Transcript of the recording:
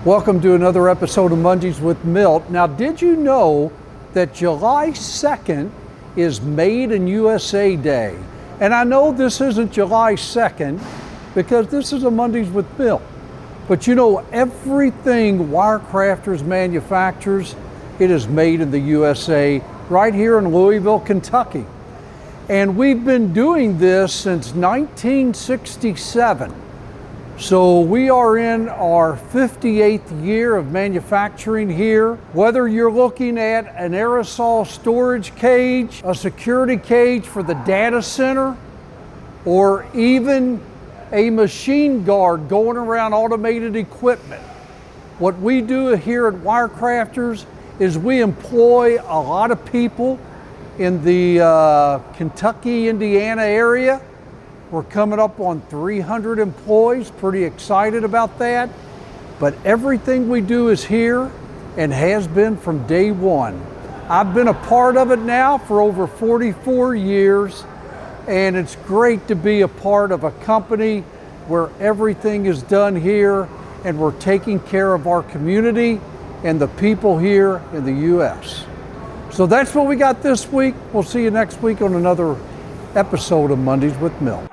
Welcome to another episode of Mondays with Milt. Now, did you know that July 2nd is Made in USA Day? And I know this isn't July 2nd because this is a Mondays with Milt. But you know, everything WireCrafters manufactures, it is made in the USA right here in Louisville, Kentucky. And we've been doing this since 1967. So we are in our 58th year of manufacturing here. Whether you're looking at an aerosol storage cage, a security cage for the data center, or even a machine guard going around automated equipment, what we do here at WireCrafters is we employ a lot of people in the Kentucky, Indiana area. We're coming up on 300 employees, pretty excited about that. But everything we do is here and has been from day one. I've been a part of it now for over 44 years, and it's great to be a part of a company where everything is done here and we're taking care of our community and the people here in the U.S. So that's what we got this week. We'll see you next week on another episode of Mondays with Milt.